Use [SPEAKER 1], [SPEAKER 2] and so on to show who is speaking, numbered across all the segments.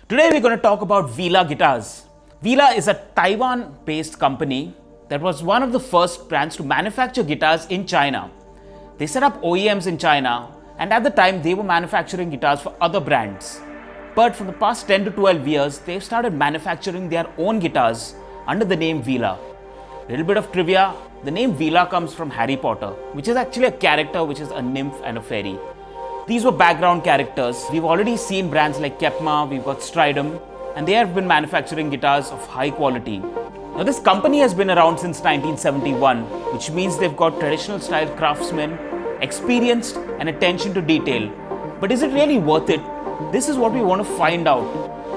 [SPEAKER 1] Today we're going to talk about Veelah guitars. Veelah is a Taiwan-based company that was one of the first brands to manufacture guitars in China. They set up OEMs in China, and at the time they were manufacturing guitars for other brands. But for the past 10 to 12 years, they've started manufacturing their own guitars under the name Veelah. Little bit of trivia, the name Veelah comes from Harry Potter, which is actually a character which is a nymph and a fairy. These were background characters. We've already seen brands like Kepma, we've got Stridum, and they have been manufacturing guitars of high quality. Now this company has been around since 1971, which means they've got traditional style craftsmen, experienced and attention to detail. But is it really worth it? This is what we want to find out.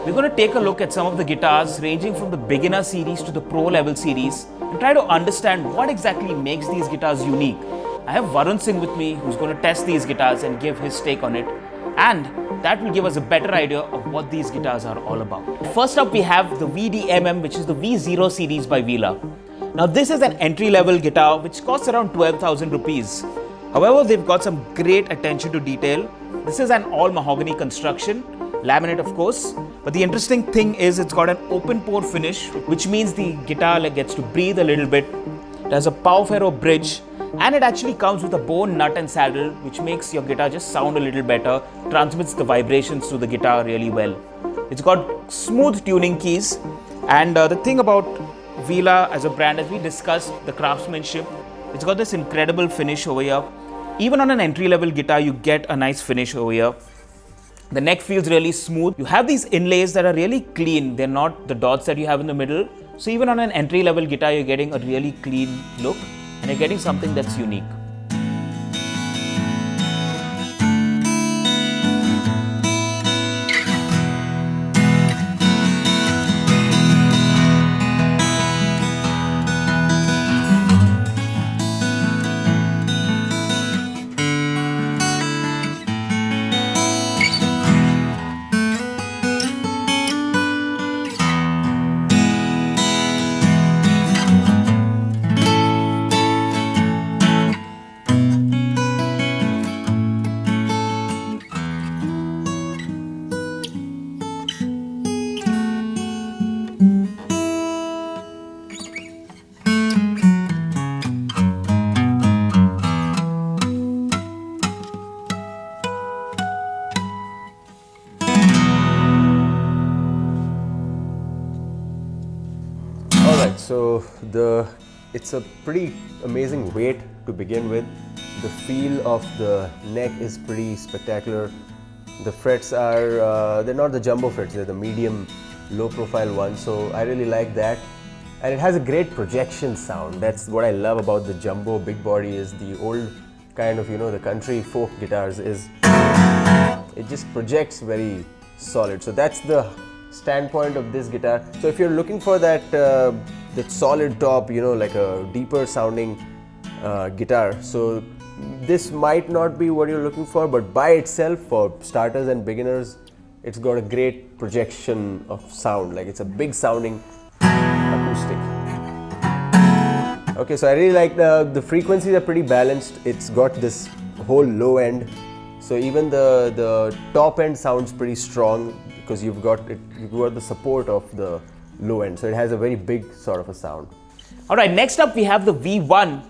[SPEAKER 1] We're going to take a look at some of the guitars ranging from the beginner series to the pro level series and try to understand what exactly makes these guitars unique. I have Varun Singh with me who's going to test these guitars and give his take on it, and that will give us a better idea of what these guitars are all about. First up we have the VDMM, which is the V0 series by Veelah. Now this is an entry level guitar which costs around 12,000 rupees. However, they've got some great attention to detail. This is an all mahogany construction, laminate of course, but the interesting thing is it's got an open pore finish, which means the guitar gets to breathe a little bit. It has a power ferro bridge, and it actually comes with a bone nut and saddle, which makes your guitar just sound a little better, transmits the vibrations to the guitar really well. It's got smooth tuning keys, and the thing about Veelah as a brand, as we discussed, the craftsmanship, it's got this incredible finish over here. Even on an entry-level guitar, you get a nice finish over here. The neck feels really smooth. You have these inlays that are really clean. They're not the dots that you have in the middle. So even on an entry-level guitar, you're getting a really clean look and you're getting something that's unique.
[SPEAKER 2] So it's a pretty amazing weight to begin with. The feel of the neck is pretty spectacular. The frets are, they're not the jumbo frets, they're the medium low profile ones, so I really like that. And it has a great projection sound. That's what I love about the jumbo big body, is the old kind of, the country folk guitars, is it just projects very solid. So that's the standpoint of this guitar. So if you're looking for that solid top, like a deeper sounding guitar, so this might not be what you're looking for, but by itself, for starters and beginners, it's got a great projection of sound. Like, it's a big sounding acoustic. Okay, so I really like the frequencies are pretty balanced. It's got this whole low end, so even the top end sounds pretty strong because you've got the support of the low end, so it has a very big sort of a sound.
[SPEAKER 1] Alright, next up we have the V1,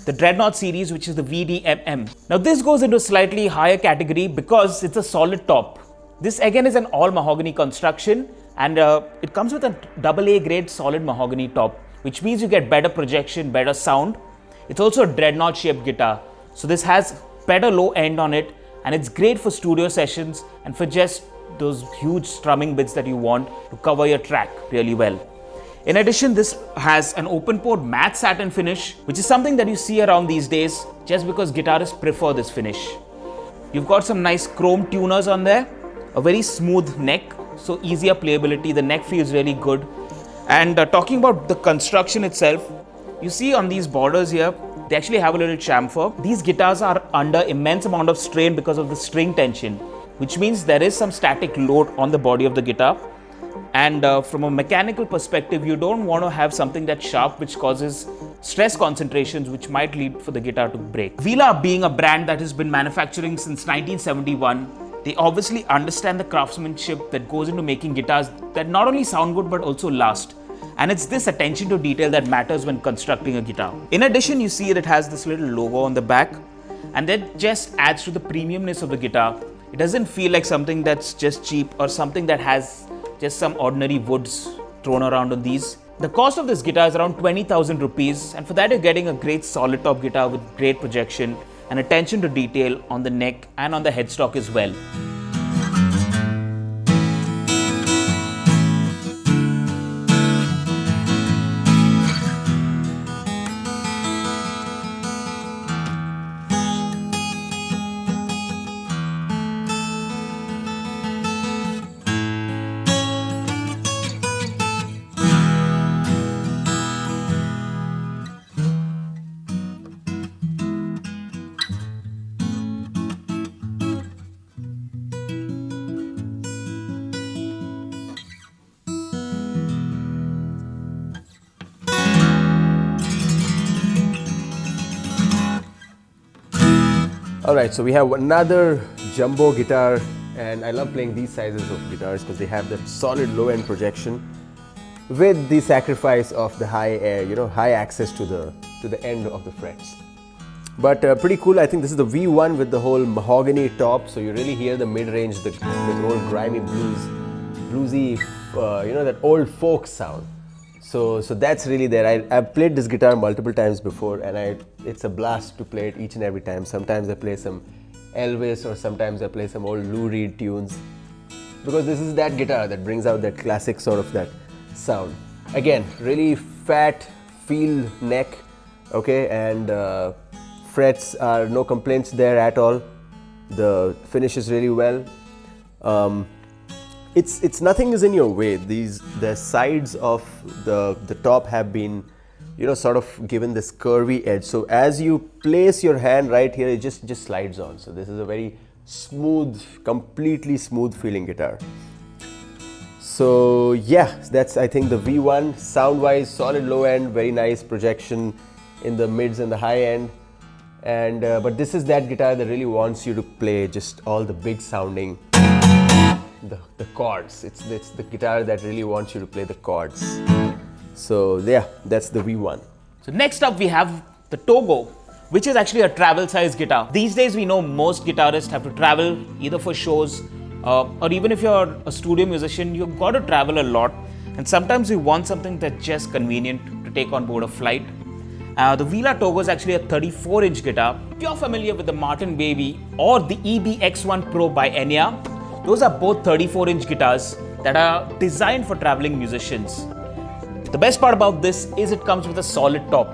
[SPEAKER 1] the Dreadnought series, which is the VDMM. Now this goes into a slightly higher category because it's a solid top. This again is an all mahogany construction, and it comes with a AA grade solid mahogany top, which means you get better projection, better sound. It's also a Dreadnought shaped guitar, so this has better low end on it, and it's great for studio sessions and for just those huge strumming bits that you want to cover your track really well. In addition, this has an open pore matte satin finish, which is something that you see around these days just because guitarists prefer this finish. You've got some nice chrome tuners on there, a very smooth neck, so easier playability. The neck feels really good. And talking about the construction itself, you see on these borders here, they actually have a little chamfer. These guitars are under immense amount of strain because of the string tension, which means there is some static load on the body of the guitar. And from a mechanical perspective, you don't want to have something that's sharp, which causes stress concentrations, which might lead for the guitar to break. Veelah, being a brand that has been manufacturing since 1971, They obviously understand the craftsmanship that goes into making guitars that not only sound good but also last. And it's this attention to detail that matters when constructing a guitar. In addition, you see it has this little logo on the back, and that just adds to the premiumness of the guitar. It doesn't feel like something that's just cheap or something that has just some ordinary woods thrown around on these. The cost of this guitar is around 20,000 rupees, and for that you're getting a great solid top guitar with great projection and attention to detail on the neck and on the headstock as well.
[SPEAKER 2] Alright, so we have another jumbo guitar, and I love playing these sizes of guitars because they have that solid low end projection with the sacrifice of the high air, high access to the end of the frets. But pretty cool. I think this is the V1 with the whole mahogany top, so you really hear the mid-range, the old grimy bluesy, that old folk sound. So that's really there. I've played this guitar multiple times before, and it's a blast to play it each and every time. Sometimes I play some Elvis, or sometimes I play some old Lou Reed tunes, because this is that guitar that brings out that classic sort of that sound. Again, really fat feel neck, okay, and frets are no complaints there at all. The finish is really well. It's nothing is in your way. The sides of the top have been, sort of given this curvy edge. So as you place your hand right here, it just slides on. So this is a very smooth, completely smooth feeling guitar. So yeah, that's I think the V1. Sound-wise, solid low end, very nice projection in the mids and the high end. And but this is that guitar that really wants you to play just all the big sounding. The chords. It's the guitar that really wants you to play the chords. So yeah, that's the V1.
[SPEAKER 1] So next up we have the Togo, which is actually a travel size guitar. These days we know most guitarists have to travel either for shows or even if you're a studio musician, you've got to travel a lot, and sometimes you want something that's just convenient to take on board a flight. The Veelah Togo is actually a 34-inch guitar. If you're familiar with the Martin Baby or the EBX1 Pro by Enya, those are both 34-inch guitars that are designed for traveling musicians. The best part about this is it comes with a solid top.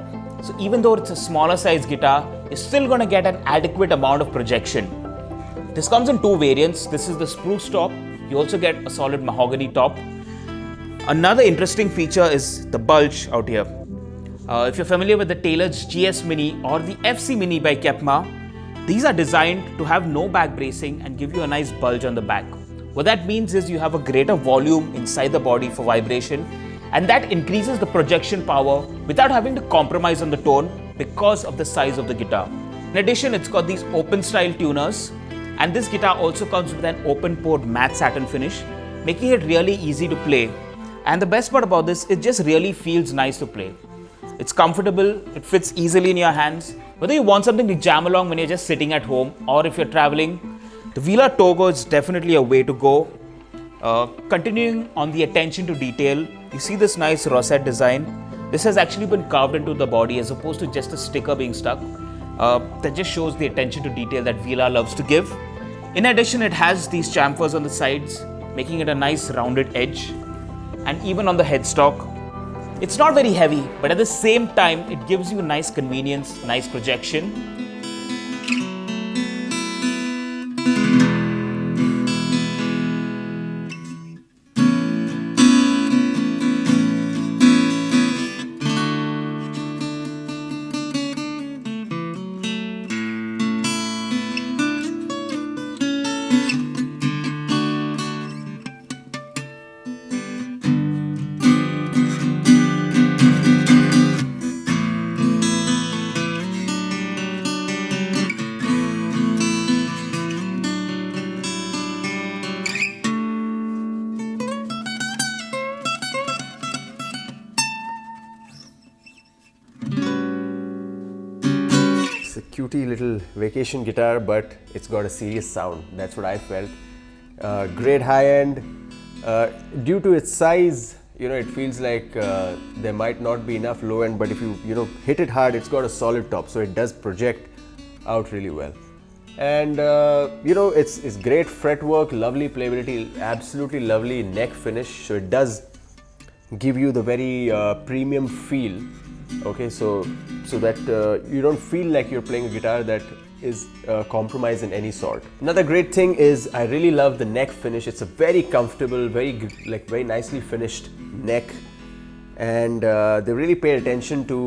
[SPEAKER 1] So even though it's a smaller size guitar, you're still going to get an adequate amount of projection. This comes in two variants. This is the spruce top. You also get a solid mahogany top. Another interesting feature is the bulge out here. If you're familiar with the Taylor's GS Mini or the FC Mini by Kepma, these are designed to have no back bracing and give you a nice bulge on the back. What that means is you have a greater volume inside the body for vibration, and that increases the projection power without having to compromise on the tone because of the size of the guitar. In addition, it's got these open style tuners, and this guitar also comes with an open port matte satin finish, making it really easy to play. And the best part about this, it just really feels nice to play. It's comfortable, it fits easily in your hands. Whether you want something to jam along when you're just sitting at home or if you're traveling, the Veelah Togo is definitely a way to go. Continuing on the attention to detail, you see this nice rosette design. This has actually been carved into the body as opposed to just a sticker being stuck. That just shows the attention to detail that Veelah loves to give. In addition, it has these chamfers on the sides, making it a nice rounded edge. And even on the headstock, it's not very heavy, but at the same time, it gives you nice convenience, nice projection.
[SPEAKER 2] cutie little vacation guitar, but it's got a serious sound. That's what I felt. Great high end. Due to its size, it feels like there might not be enough low end, but if you hit it hard, it's got a solid top, so it does project out really well. And it's great fretwork, lovely playability, absolutely lovely neck finish. So it does give you the very premium feel. Okay, so that you don't feel like you're playing a guitar that is compromised in any sort. Another great thing is I really love the neck finish. It's a very comfortable, very nicely finished neck, and they really pay attention to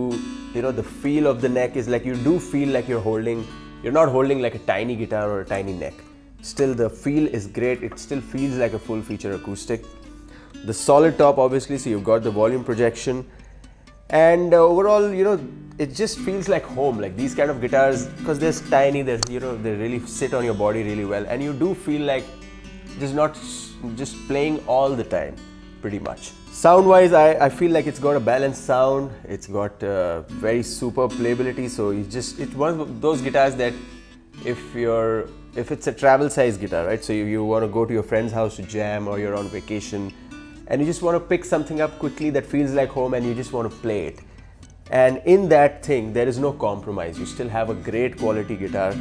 [SPEAKER 2] the feel of the neck. Is like you do feel like you're not holding like a tiny guitar or a tiny neck. Still, the feel is great. It still feels like a full feature acoustic. The solid top, obviously, so you've got the volume projection, and overall, it just feels like home. Like these kind of guitars, because they're tiny, they really sit on your body really well, and you do feel like just not just playing all the time, pretty much. Sound-wise, I feel like it's got a balanced sound. It's got very superb playability. So it's one of those guitars that if it's a travel size guitar, right? So you want to go to your friend's house to jam, or you're on vacation, and you just want to pick something up quickly that feels like home, and you just want to play it. And in that thing, there is no compromise. You still have a great quality guitar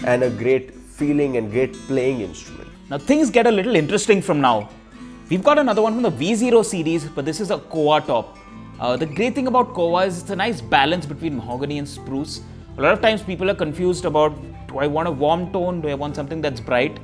[SPEAKER 2] and a great feeling and great playing instrument.
[SPEAKER 1] Now things get a little interesting from now. We've got another one from the V0 series, but this is a koa top. The great thing about koa is it's a nice balance between mahogany and spruce. A lot of times people are confused about, do I want a warm tone? Do I want something that's bright?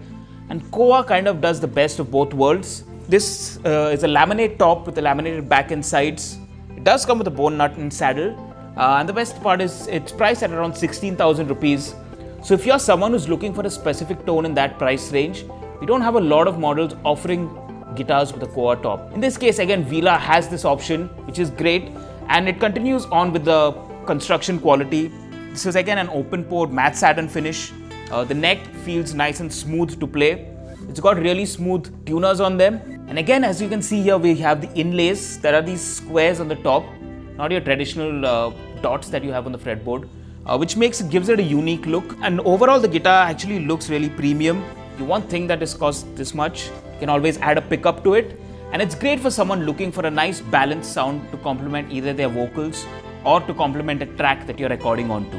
[SPEAKER 1] And koa kind of does the best of both worlds. This is a laminate top with a laminated back and sides. It does come with a bone nut and saddle. And the best part is it's priced at around 16,000 rupees. So if you're someone who's looking for a specific tone in that price range, we don't have a lot of models offering guitars with a koa top. In this case, again, Veelah has this option, which is great, and it continues on with the construction quality. This is again an open pore matte satin finish. The neck feels nice and smooth to play. It's got really smooth tuners on them. And again, as you can see here, we have the inlays. There are these squares on the top, not your traditional dots that you have on the fretboard, which gives it a unique look. And overall, the guitar actually looks really premium. You won't think that it's cost this much. You can always add a pickup to it. And it's great for someone looking for a nice balanced sound to complement either their vocals or to complement a track that you're recording onto.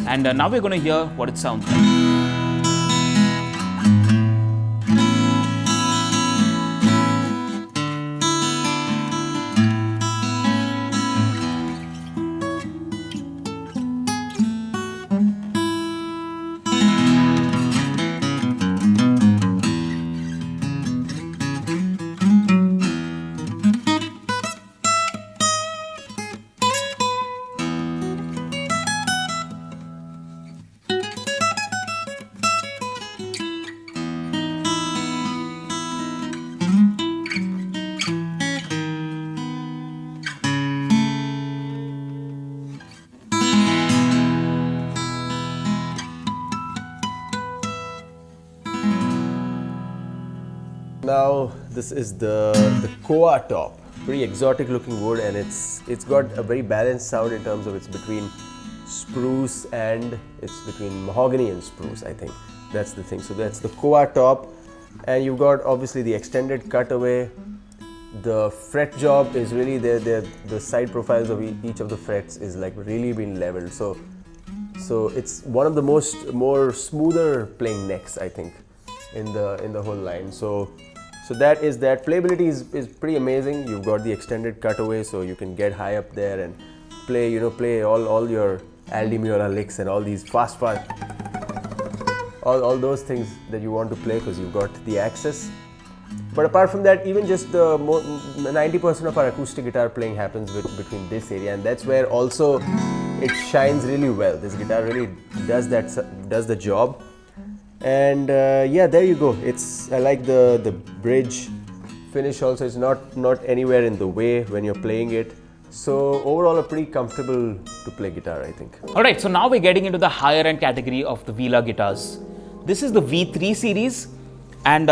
[SPEAKER 1] And now we're going to hear what it sounds like.
[SPEAKER 2] Now this is the koa top, pretty exotic looking wood, and it's got a very balanced sound in terms of it's between spruce and it's between mahogany and spruce. I think that's the thing. So that's the koa top, and you've got obviously the extended cutaway. The fret job is really the side profiles of each of the frets is like really been leveled. So it's one of the more smoother playing necks, I think, in the whole line. So that is that. Playability is pretty amazing. You've got the extended cutaway, so you can get high up there and play all your Aldi Meola licks and all these fast all those things that you want to play because you've got the access. But apart from that, even just the 90% of our acoustic guitar playing happens between this area, and that's where also it shines really well. This guitar really does the job. And yeah, there you go. I like the bridge finish also. It's not anywhere in the way when you're playing it. So overall, a pretty comfortable to play guitar, I think.
[SPEAKER 1] Alright, so now we're getting into the higher end category of the Veelah guitars. This is the V3 series, and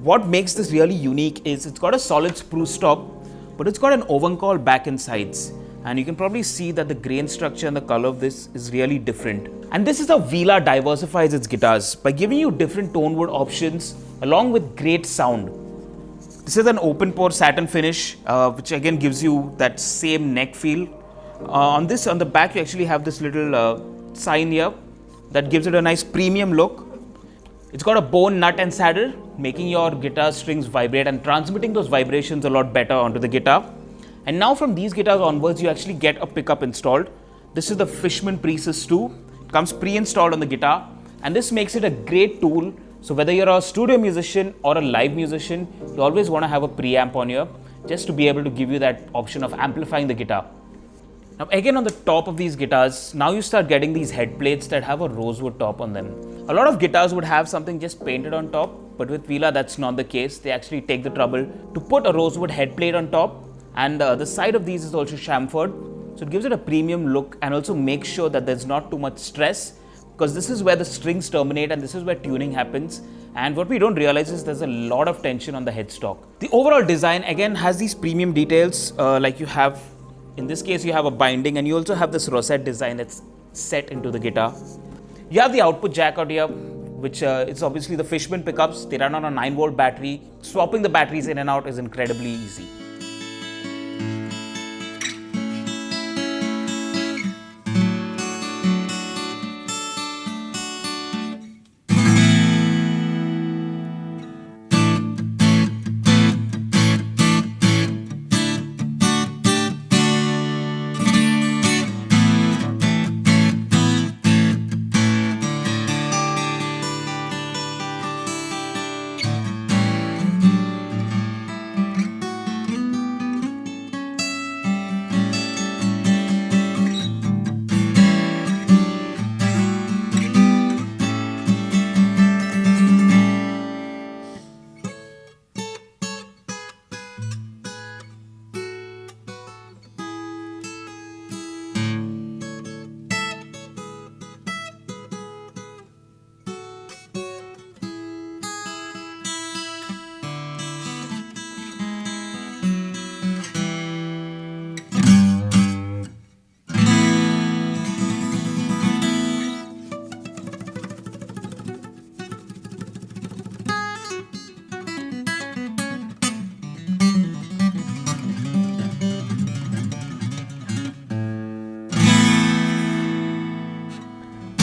[SPEAKER 1] what makes this really unique is it's got a solid spruce top, but it's got an oven call back and sides. And you can probably see that the grain structure and the color of this is really different. And this is how Veelah diversifies its guitars by giving you different tone wood options along with great sound. This is an open pore satin finish, which again gives you that same neck feel. On the back, you actually have this little sign here that gives it a nice premium look. It's got a bone nut and saddle, making your guitar strings vibrate and transmitting those vibrations a lot better onto the guitar. And now from these guitars onwards, you actually get a pickup installed. This is the Fishman Precis 2. It comes pre-installed on the guitar, and this makes it a great tool. So whether you're a studio musician or a live musician, you always want to have a preamp on here just to be able to give you that option of amplifying the guitar. Now again, on the top of these guitars, now you start getting these head plates that have a rosewood top on them. A lot of guitars would have something just painted on top, but with Veelah that's not the case. They actually take the trouble to put a rosewood head plate on top, and the side of these is also chamfered, so it gives it a premium look and also makes sure that there's not too much stress, because this is where the strings terminate and this is where tuning happens. And what we don't realize is there's a lot of tension on the headstock. The overall design again has these premium details, like you have, in this case you have a binding, and you also have this rosette design that's set into the guitar. You have the output jack out here, which is obviously the Fishman pickups. They run on a 9-volt battery. Swapping the batteries in and out is incredibly easy.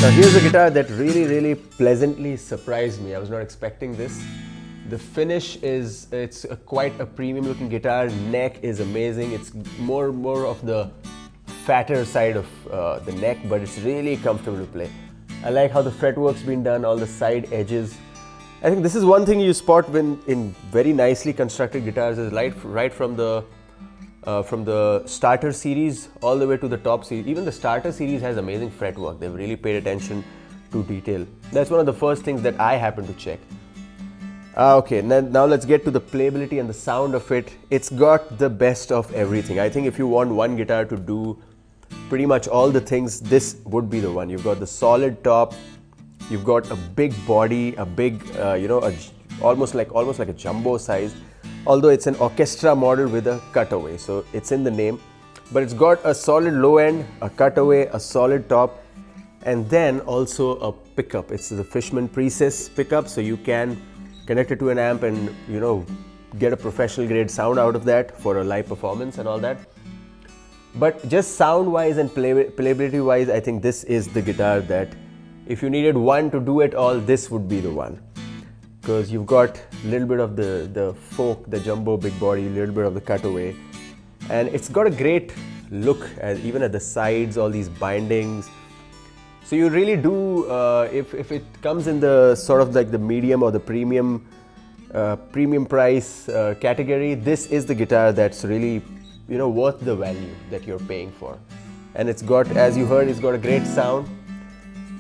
[SPEAKER 2] Now here's a guitar that really pleasantly surprised me. I was not expecting this. The finish is, quite a premium looking guitar. Neck is amazing. It's more of the fatter side of the neck, but it's really comfortable to play. I like how the fretwork's been done, all the side edges. I think this is one thing you spot when in very nicely constructed guitars is right from the starter series all the way to the top series. Even the starter series has amazing fretwork. They've really paid attention to detail. That's one of the first things that I happen to check. Okay, now let's get to the playability and the sound of it. It's got the best of everything. I think if you want one guitar to do pretty much all the things, this would be the one. You've got the solid top, you've got a big body, a big, almost like a jumbo size. Although it's an orchestra model with a cutaway, so it's in the name. But it's got a solid low end, a cutaway, a solid top, and then also a pickup. It's the Fishman Precis pickup, so you can connect it to an amp and get a professional grade sound out of that for a live performance and all that. But just sound wise and playability wise, I think this is the guitar that if you needed one to do it all, this would be the one. Because you've got a little bit of the fork, the jumbo big body, a little bit of the cutaway, and it's got a great look even at the sides, all these bindings. So you really do, if it comes in the sort of like the medium or the premium price category, this is the guitar that's really worth the value that you're paying for. And it's got, as you heard, it's got a great sound.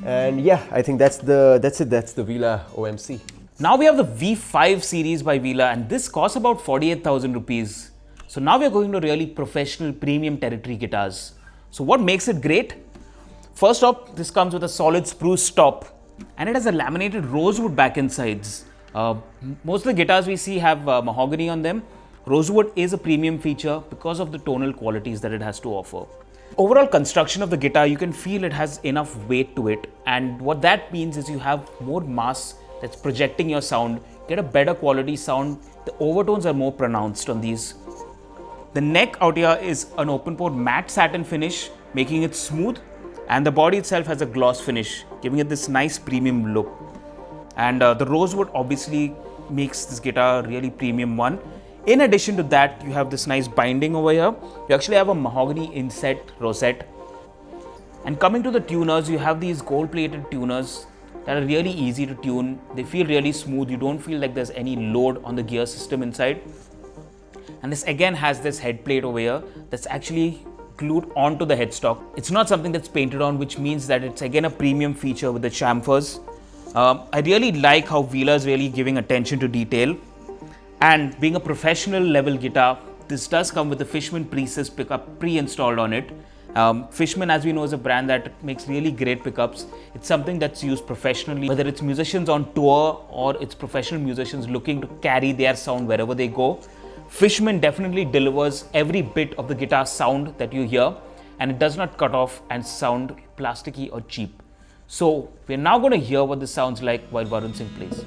[SPEAKER 2] And yeah, I think that's the Veelah OMC.
[SPEAKER 1] Now we have the V5 series by Veelah, and this costs about 48,000 rupees. So now we are going to really professional premium territory guitars. So what makes it great? First off, this comes with a solid spruce top, and it has a laminated rosewood back end sides. Most of the guitars we see have mahogany on them, Rosewood is a premium feature because of the tonal qualities that it has to offer. Overall construction of the guitar, you can feel it has enough weight to it, and what that means is you have more mass that's projecting your sound, get a better quality sound. The overtones are more pronounced on these. The neck out here is an open pore matte satin finish, making it smooth, and the body itself has a gloss finish, giving it this nice premium look. And the rosewood obviously makes this guitar a really premium one. In addition to that, you have this nice binding over here. You actually have a mahogany inset rosette. And coming to the tuners, you have these gold-plated tuners that are really easy to tune. They feel really smooth. You don't feel like there's any load on the gear system inside. And this again has this head plate over here that's actually glued onto the headstock. It's not something that's painted on, which means that it's again a premium feature with the chamfers. I really like how Veelah is really giving attention to detail. And being a professional level guitar, this does come with the Fishman Precis pickup pre-installed on it. Fishman, as we know, is a brand that makes really great pickups. It's something that's used professionally, whether it's musicians on tour or it's professional musicians looking to carry their sound wherever they go. Fishman definitely delivers every bit of the guitar sound that you hear, and it does not cut off and sound plasticky or cheap. So we're now going to hear what this sounds like while Varun Singh plays.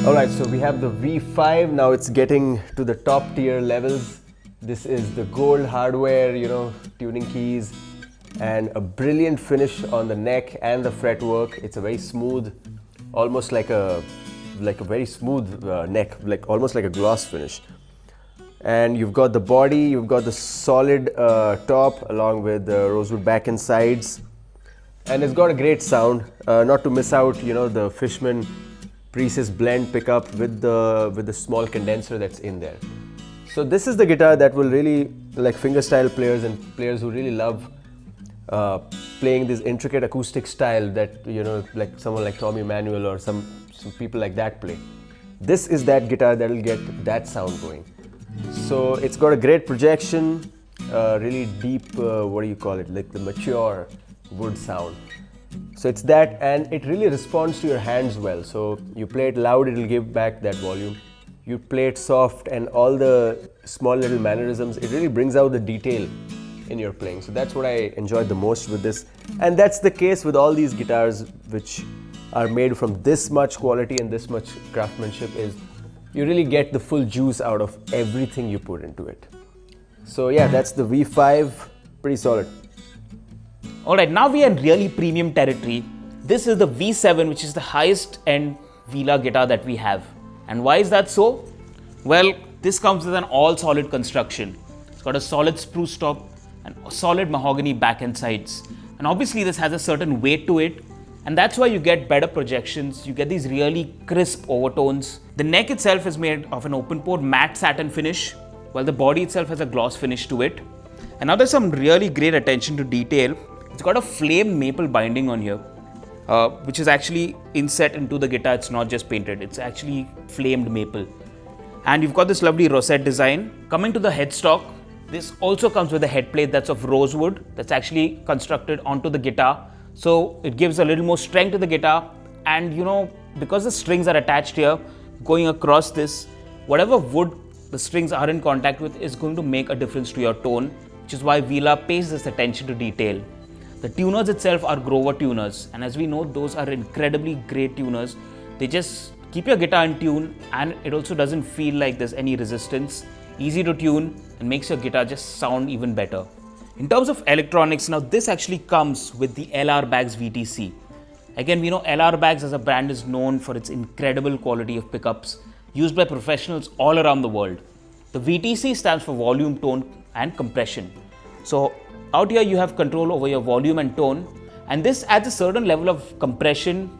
[SPEAKER 2] Alright, so we have the V5, now it's getting to the top tier levels. This is the gold hardware, tuning keys, and a brilliant finish on the neck and the fretwork. It's a very smooth, almost like a very smooth neck, almost like a gloss finish. And you've got the body, you've got the solid top along with the rosewood back and sides. And it's got a great sound, not to miss out, the Fishman Precis blend pickup with the small condenser that's in there. So this is the guitar that will really, like fingerstyle players and players who really love playing this intricate acoustic style that, like someone like Tommy Emmanuel or some people like that play. This is that guitar that will get that sound going. So it's got a great projection, really deep, like the mature wood sound. So it's that, and it really responds to your hands well. So you play it loud, it'll give back that volume. You play it soft and all the small little mannerisms, it really brings out the detail in your playing. So that's what I enjoyed the most with this. And that's the case with all these guitars which are made from this much quality and this much craftsmanship, is you really get the full juice out of everything you put into it. So yeah, that's the V5, pretty solid.
[SPEAKER 1] Alright, now we are in really premium territory. This is the V7, which is the highest end Veelah guitar that we have. And why is that so? Well, this comes with an all solid construction. It's got a solid spruce top and solid mahogany back and sides. And obviously this has a certain weight to it, and that's why you get better projections. You get these really crisp overtones. The neck itself is made of an open pore matte satin finish, while the body itself has a gloss finish to it. And now there's some really great attention to detail. It's got a flame maple binding on here, which is actually inset into the guitar. It's not just painted, it's actually flamed maple. And you've got this lovely rosette design. Coming to the headstock, this also comes with a head plate that's of rosewood, that's actually constructed onto the guitar. So it gives a little more strength to the guitar. And because the strings are attached here, going across this, whatever wood the strings are in contact with is going to make a difference to your tone, which is why Veelah pays this attention to detail. The tuners itself are Grover tuners, and as we know, those are incredibly great tuners. They just keep your guitar in tune, and it also doesn't feel like there's any resistance. Easy to tune and makes your guitar just sound even better. In terms of electronics, now this actually comes with the LR Bags VTC. Again, we know LR Bags as a brand is known for its incredible quality of pickups used by professionals all around the world. The VTC stands for volume, tone and compression. So out here you have control over your volume and tone, and this adds a certain level of compression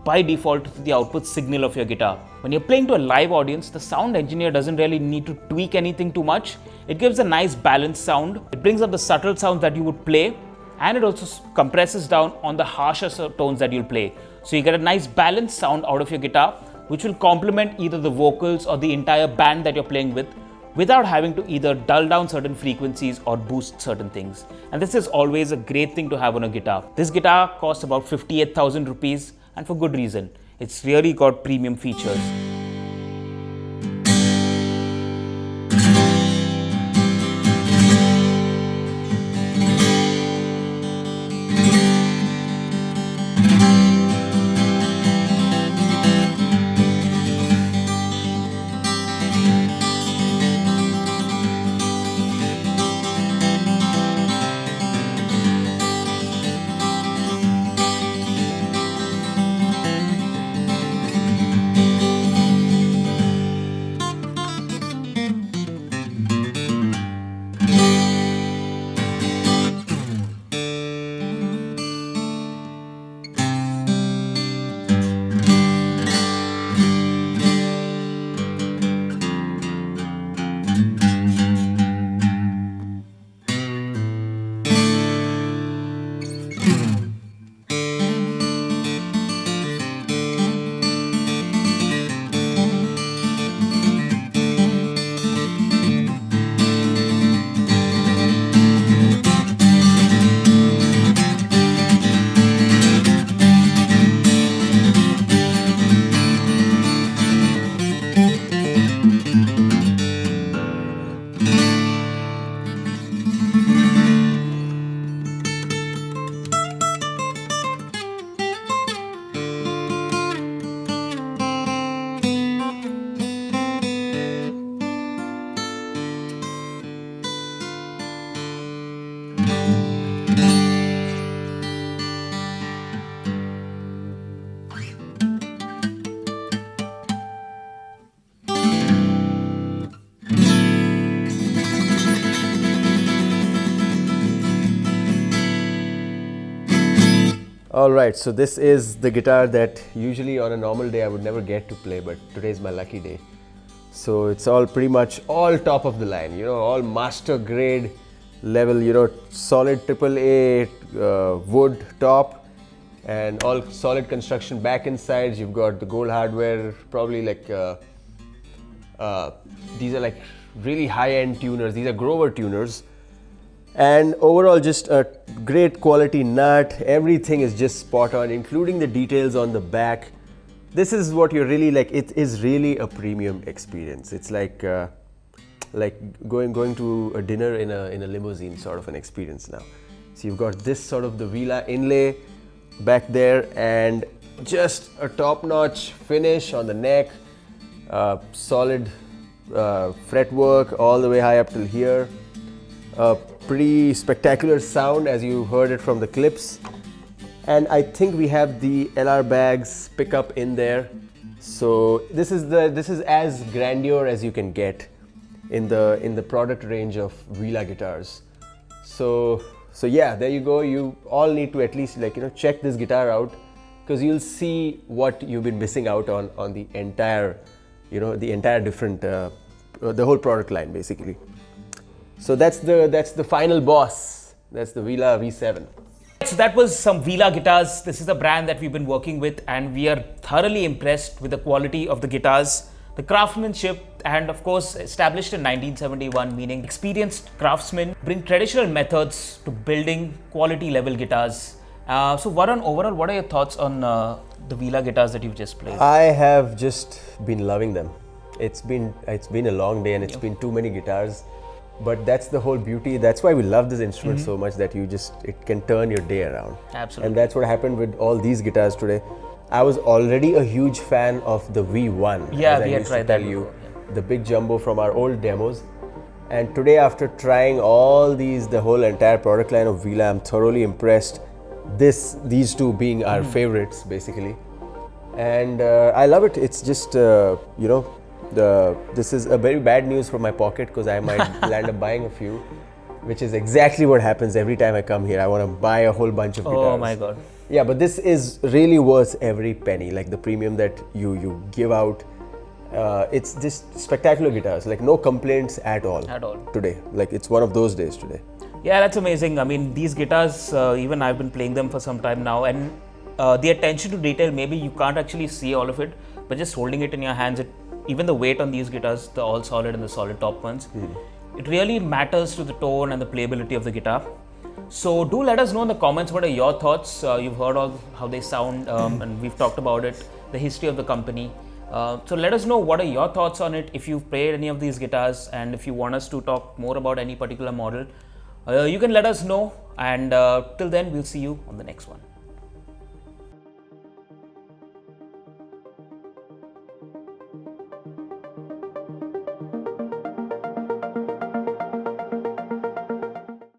[SPEAKER 1] by default to the output signal of your guitar. When you're playing to a live audience, the sound engineer doesn't really need to tweak anything too much. It gives a nice balanced sound. It brings up the subtle sounds that you would play, and it also compresses down on the harsher tones that you'll play. So you get a nice balanced sound out of your guitar, which will complement either the vocals or the entire band that you're playing with, without having to either dull down certain frequencies or boost certain things. And this is always a great thing to have on a guitar. This guitar costs about 58,000 rupees, and for good reason. It's really got premium features.
[SPEAKER 2] Alright, so this is the guitar that usually on a normal day I would never get to play, but today is my lucky day. So it's all pretty much all top of the line, you know, all master grade level, you know, solid AAA wood top and all solid construction back and sides. You've got the gold hardware, probably like these are like really high-end tuners. These are Grover tuners. And overall just a great quality nut. Everything is just spot on, including the details on the back. This is what you're really like. It is really a premium experience. It's like going to a dinner in a limousine sort of an experience now. So you've got this sort of the Veelah inlay back there and just a top-notch finish on the neck, solid fretwork all the way high up till here. Pretty spectacular sound as you heard it from the clips, and I think we have the LR Bags pickup in there. So this is as grandeur as you can get in the product range of Veelah guitars. So yeah, there you go. You all need to at least check this guitar out, because you'll see what you've been missing out on the entire different the whole product line basically. So that's the final boss. That's the Veelah V7.
[SPEAKER 1] So that was some Veelah guitars. This is a brand that we've been working with, and we are thoroughly impressed with the quality of the guitars, the craftsmanship, and of course established in 1971, meaning experienced craftsmen bring traditional methods to building quality level guitars. So Varun, overall, what are your thoughts on the Veelah guitars that you've just played?
[SPEAKER 2] I have just been loving them. It's been a long day and it's been too many guitars, but that's the whole beauty. That's why we love this instrument so much, that it can turn your day around.
[SPEAKER 1] Absolutely.
[SPEAKER 2] And that's what happened with all these guitars today. I was already a huge fan of the V1.
[SPEAKER 1] Yeah,
[SPEAKER 2] as
[SPEAKER 1] we
[SPEAKER 2] I
[SPEAKER 1] had
[SPEAKER 2] used
[SPEAKER 1] tried
[SPEAKER 2] to tell
[SPEAKER 1] that
[SPEAKER 2] you,
[SPEAKER 1] before,
[SPEAKER 2] the big jumbo from our old demos. And today, after trying all these, the whole entire product line of Veelah, I'm thoroughly impressed. These two being our favorites, basically. And I love it. It's just, this is a very bad news for my pocket, because I might land up buying a few, which is exactly what happens every time I come here. I want to buy a whole bunch of guitars.
[SPEAKER 1] Oh my God.
[SPEAKER 2] Yeah, but this is really worth every penny. Like the premium that you give out, it's just spectacular guitars. Like no complaints at all.
[SPEAKER 1] At all.
[SPEAKER 2] Today. Like it's one of those days today.
[SPEAKER 1] Yeah, that's amazing. I mean, these guitars, even I've been playing them for some time now, and the attention to detail, maybe you can't actually see all of it, but just holding it in your hands, even the weight on these guitars, the all solid and the solid top ones, it really matters to the tone and the playability of the guitar. So do let us know in the comments what are your thoughts. You've heard all how they sound, and we've talked about it, the history of the company. So let us know what are your thoughts on it, if you've played any of these guitars, and if you want us to talk more about any particular model, you can let us know. And till then, we'll see you on the next one.